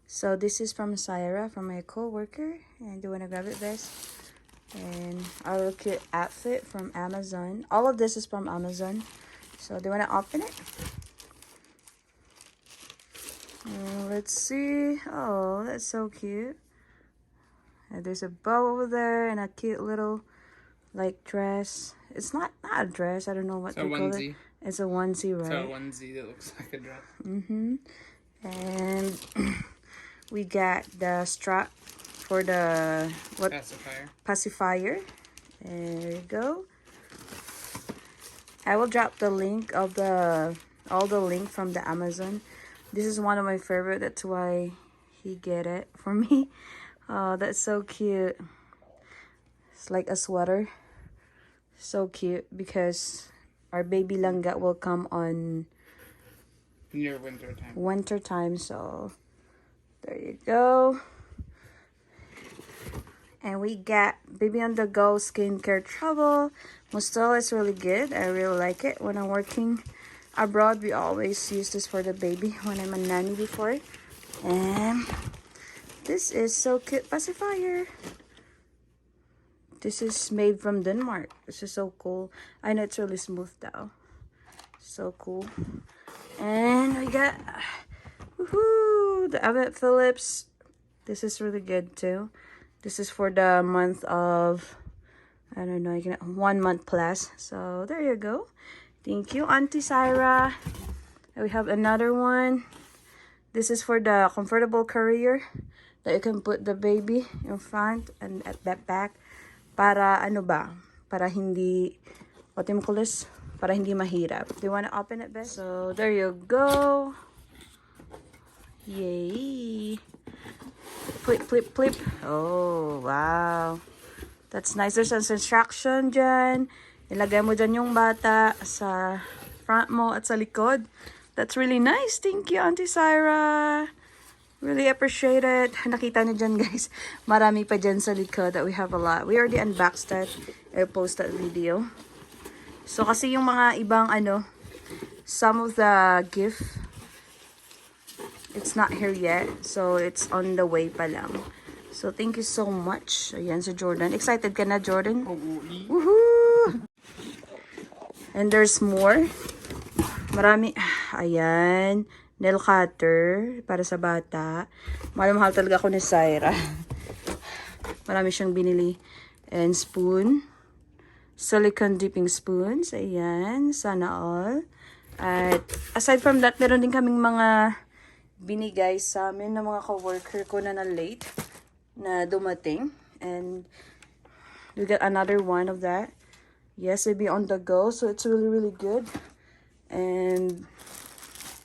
So this is from Syra, from my co-worker. And do you want to grab it, best? And our cute outfit from Amazon. All of this is from Amazon. So do you want to open it? Let's see. Oh, that's so cute. And there's a bow over there and a cute little like dress. It's not a dress. I don't know what to call it. It's a onesie, right? It's a onesie that looks like a dress. And we got the strap for the pacifier. There you go. I will drop the link of all the link from the Amazon. This is one of my favorite. That's why he get it for me. Oh, that's so cute. It's like a sweater. So cute because our baby langga will come on near winter time. Winter time, so there you go. And we got Baby on the Go skincare travel. Mustela is really good. I really like it. When I'm working abroad, we always use this for the baby when I'm a nanny before. And this is so cute pacifier. This is made from Denmark. This is so cool. I know it's really smooth though. So cool. And we got woohoo, the Abbott Phillips. This is really good too. This is for the month of, I don't know, 1 month plus. So there you go. Thank you, Auntie Syra. And we have another one. This is for the comfortable carrier that you can put the baby in front and at that back. Para ano ba? Para hindi, what you call this? Para hindi mahirap. Do you want to open it, Beth? So there you go. Yay. Flip, flip, flip. Oh, wow. That's nice. There's an instruction dyan. Ilagay mo dyan yung bata sa front mo at sa likod. That's really nice. Thank you, Auntie Syra. Really appreciate it. Nakita niyo dyan, guys. Marami pa dyan sa likod that we have a lot. We already unboxed that. I post that video. So, kasi yung mga ibang some of the gift, it's not here yet. So, it's on the way pa lang. So, thank you so much. Ayan, si Jordan. Excited ka na, Jordan? Woohoo! And there's more. Marami. Ayan. Nail cutter para sa bata. Mahal talaga ako ni Syra. Marami siyang binili. And spoon. Silicone dipping spoons. Ayan. Sana all. At aside from that, meron din kaming mga binigay sa amin ng mga co-worker ko na late na dumating. And we got another one of that. Yes, it'll be on the go. So it's really, really good. And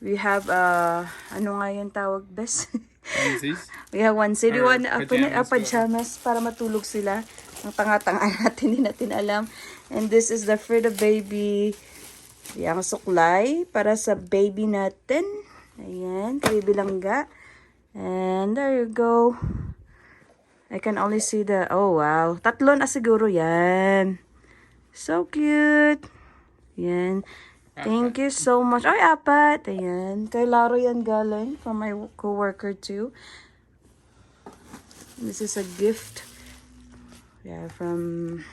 we have, ano nga yung tawag, best? Onesies? We have onesie. Do you want to open it? Pajamas para matulog sila. Ang tanga-tanga natin, hindi natin alam. And this is the for the baby. Yung suklay para sa baby natin. Ayan, baby langga. And there you go. I can only see the, oh wow. Tatlo na siguro yan. So cute. Ayan. Thank you so much. Ay, apat. Ayan. Kay Laro yan galing from my co-worker too. This is a gift. Yeah, from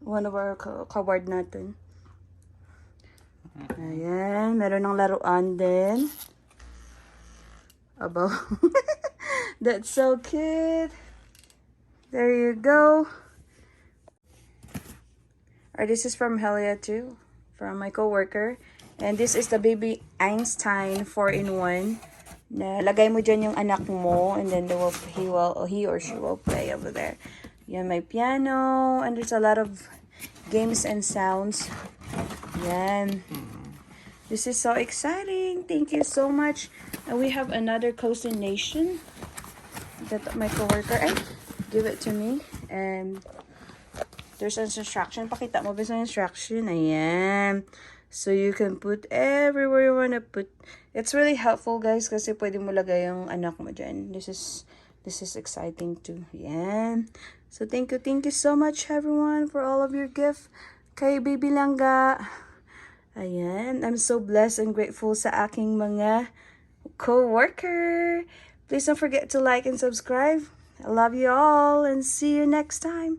one of our coward natin. Ayan. Meron ng laruan din. Abo. That's so cute. There you go. Or this is from Helia too. From my co-worker. And this is the baby Einstein 4-in-1. Na lagay mo dyan yung anak mo and then he or she will play over there. Yan, may piano and there's a lot of games and sounds. Yan. This is so exciting. Thank you so much. And we have another cozy nation that my co-worker give it to me. And there's an instruction. Pakita mo ba sa instruction? Ayan. So, you can put everywhere you want to put. It's really helpful, guys, kasi pwede mo lagay yung anak mo dyan. This is exciting too. Ayan. So, thank you so much, everyone, for all of your gift. Kay Baby Langga. Ayan. I'm so blessed and grateful sa aking mga co-worker. Please don't forget to like and subscribe. I love you all and see you next time.